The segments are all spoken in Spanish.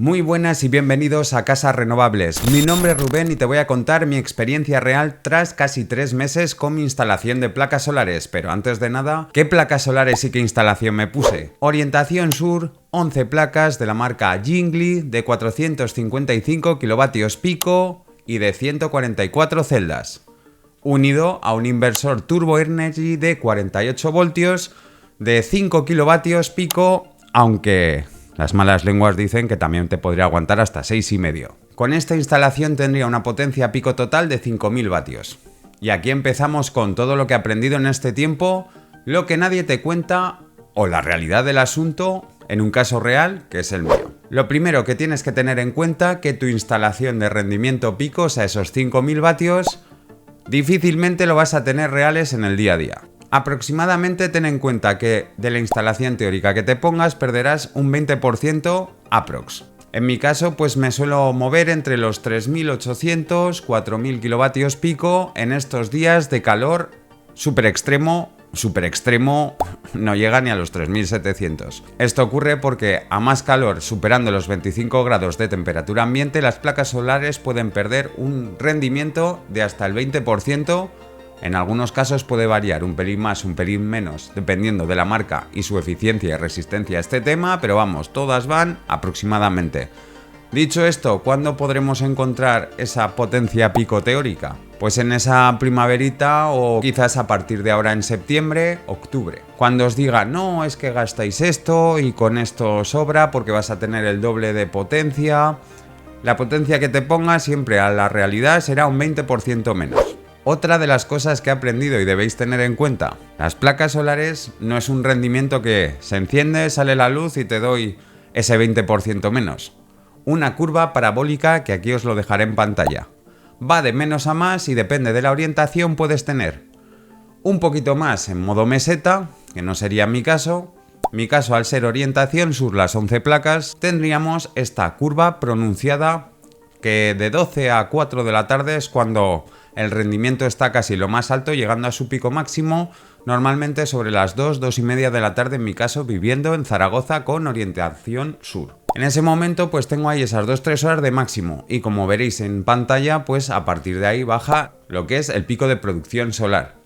Muy buenas y bienvenidos a Casas Renovables. Mi nombre es Rubén y te voy a contar mi experiencia real tras casi 3 meses con mi instalación de placas solares. Pero antes de nada, ¿qué placas solares y qué instalación me puse? Orientación sur, 11 placas de la marca Jingli de 455 kilovatios pico y de 144 celdas. Unido a un inversor Turbo Energy de 48 voltios de 5 kilovatios pico, aunque las malas lenguas dicen que también te podría aguantar hasta 6,5. Con esta instalación tendría una potencia pico total de 5000 vatios. Y aquí empezamos con todo lo que he aprendido en este tiempo, lo que nadie te cuenta o la realidad del asunto en un caso real, que es el mío. Lo primero que tienes que tener en cuenta que tu instalación de rendimiento pico, o sea, esos 5000 vatios, difícilmente lo vas a tener reales en el día a día. Aproximadamente ten en cuenta que de la instalación teórica que te pongas perderás un 20% aprox. En mi caso pues me suelo mover entre los 3800, 4000 kilovatios pico en estos días de calor súper extremo no llega ni a los 3700. Esto ocurre porque a más calor, superando los 25 grados de temperatura ambiente, las placas solares pueden perder un rendimiento de hasta el 20%. En algunos casos puede variar un pelín más, un pelín menos, dependiendo de la marca y su eficiencia y resistencia a este tema, pero vamos, todas van aproximadamente. Dicho esto, ¿cuándo podremos encontrar esa potencia pico teórica? Pues en esa primaverita o quizás a partir de ahora en septiembre, octubre. Cuando os diga, no, es que gastáis esto y con esto sobra porque vas a tener el doble de potencia. La potencia que te ponga siempre a la realidad será un 20% menos. Otra de las cosas que he aprendido y debéis tener en cuenta, las placas solares no es un rendimiento que se enciende, sale la luz y te doy ese 20% menos. Una curva parabólica que aquí os lo dejaré en pantalla. Va de menos a más y depende de la orientación puedes tener un poquito más en modo meseta, que no sería mi caso. Mi caso, al ser orientación sur las 11 placas, tendríamos esta curva pronunciada que de 12 a 4 de la tarde es cuando el rendimiento está casi lo más alto, llegando a su pico máximo, normalmente sobre las 2:30 de la tarde, en mi caso, viviendo en Zaragoza con orientación sur. En ese momento pues tengo ahí esas 2-3 horas de máximo y como veréis en pantalla, pues a partir de ahí baja lo que es el pico de producción solar.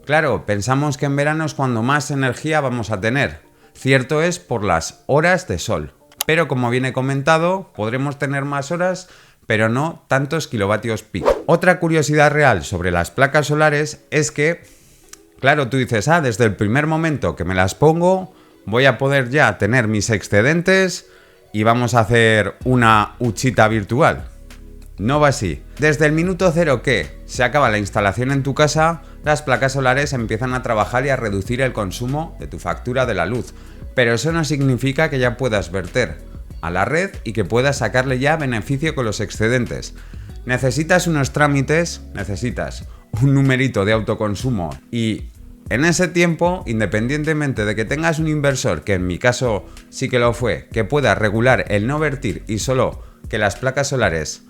Claro, pensamos que en verano es cuando más energía vamos a tener. Cierto es por las horas de sol. Pero como viene comentado, podremos tener más horas, pero no tantos kilovatios pico. Otra curiosidad real sobre las placas solares es que, claro, tú dices, desde el primer momento que me las pongo, voy a poder ya tener mis excedentes y vamos a hacer una huchita virtual. No va así. Desde el minuto cero que se acaba la instalación en tu casa, las placas solares empiezan a trabajar y a reducir el consumo de tu factura de la luz. Pero eso no significa que ya puedas verter a la red y que puedas sacarle ya beneficio con los excedentes. Necesitas unos trámites, necesitas un numerito de autoconsumo y en ese tiempo, independientemente de que tengas un inversor, que en mi caso sí que lo fue, que pueda regular el no vertir y solo que las placas solares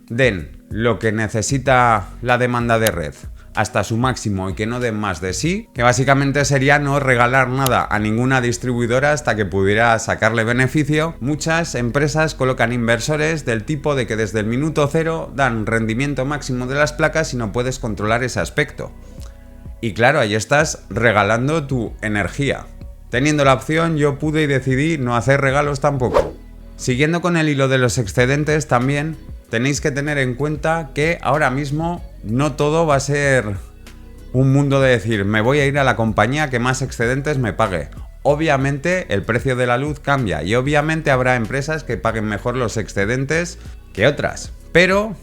den lo que necesita la demanda de red hasta su máximo y que no den más de sí, que básicamente sería no regalar nada a ninguna distribuidora hasta que pudiera sacarle beneficio. Muchas empresas colocan inversores del tipo de que desde el minuto cero dan rendimiento máximo de las placas y no puedes controlar ese aspecto. Y claro, ahí estás regalando tu energía. Teniendo la opción, yo pude y decidí no hacer regalos tampoco. Siguiendo con el hilo de los excedentes también, tenéis que tener en cuenta que ahora mismo no todo va a ser un mundo de decir me voy a ir a la compañía que más excedentes me pague. Obviamente el precio de la luz cambia y obviamente habrá empresas que paguen mejor los excedentes que otras. Pero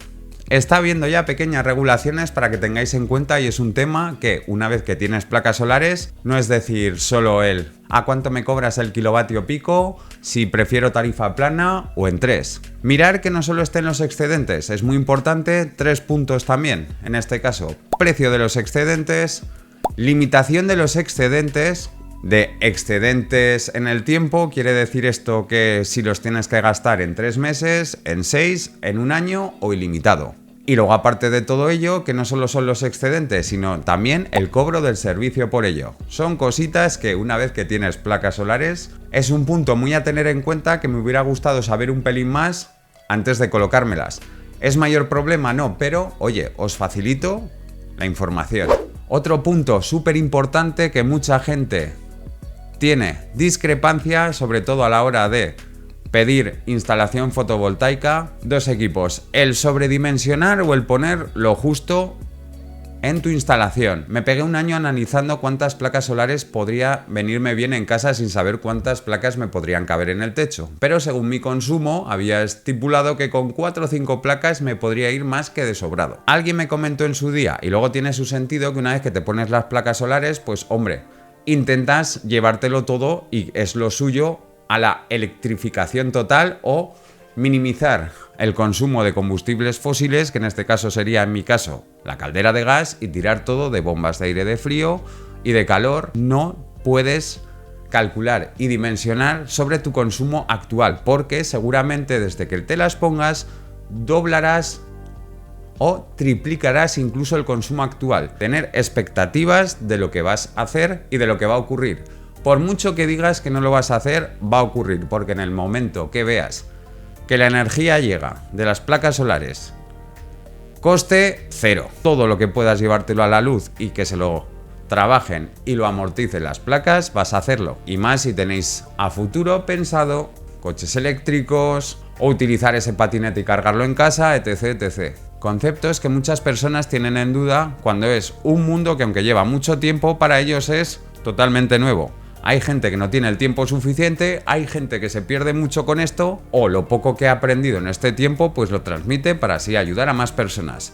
está habiendo ya pequeñas regulaciones para que tengáis en cuenta y es un tema que una vez que tienes placas solares no es decir solo el ¿a cuánto me cobras el kilovatio pico? Si prefiero tarifa plana o en 3. Mirar que no solo estén los excedentes, es muy importante, 3 puntos también, en este caso, precio de los excedentes, limitación de los excedentes, de excedentes en el tiempo, quiere decir esto que si los tienes que gastar en 3 meses, en 6, en un año o ilimitado. Y luego aparte de todo ello, que no solo son los excedentes, sino también el cobro del servicio por ello. Son cositas que una vez que tienes placas solares Es un punto muy a tener en cuenta que me hubiera gustado saber un pelín más antes de colocármelas. ¿Es mayor problema? No, pero oye, os facilito la información. Otro punto súper importante que mucha gente tiene discrepancia, sobre todo a la hora de pedir instalación fotovoltaica, dos equipos, el sobredimensionar o el poner lo justo en tu instalación. Me pegué un año analizando cuántas placas solares podría venirme bien en casa sin saber cuántas placas me podrían caber en el techo. Pero según mi consumo, había estipulado que con 4 o 5 placas me podría ir más que de sobrado. Alguien me comentó en su día, y luego tiene su sentido, que una vez que te pones las placas solares, pues hombre, intentas llevártelo todo, y es lo suyo, a la electrificación total o minimizar el consumo de combustibles fósiles, que en este caso sería, en mi caso, la caldera de gas, y tirar todo de bombas de aire de frío y de calor. No puedes calcular y dimensionar sobre tu consumo actual, porque seguramente desde que te las pongas doblarás o triplicarás incluso el consumo actual. Tener expectativas de lo que vas a hacer y de lo que va a ocurrir. Por mucho que digas que no lo vas a hacer, va a ocurrir, porque en el momento que veas que la energía llega de las placas solares, coste cero, todo lo que puedas llevártelo a la luz y que se lo trabajen y lo amorticen las placas, vas a hacerlo. Y más si tenéis a futuro pensado coches eléctricos o utilizar ese patinete y cargarlo en casa, etc, etc. Conceptos que muchas personas tienen en duda cuando es un mundo que, aunque lleva mucho tiempo, para ellos es totalmente nuevo. Hay gente que no tiene el tiempo suficiente, hay gente que se pierde mucho con esto, o lo poco que ha aprendido en este tiempo pues lo transmite para así ayudar a más personas.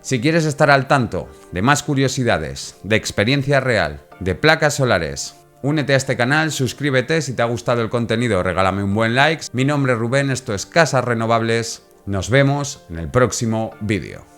Si quieres estar al tanto de más curiosidades, de experiencia real, de placas solares, únete a este canal, suscríbete. Si te ha gustado el contenido, regálame un buen like. Mi nombre es Rubén, esto es Casas Renovables. Nos vemos en el próximo vídeo.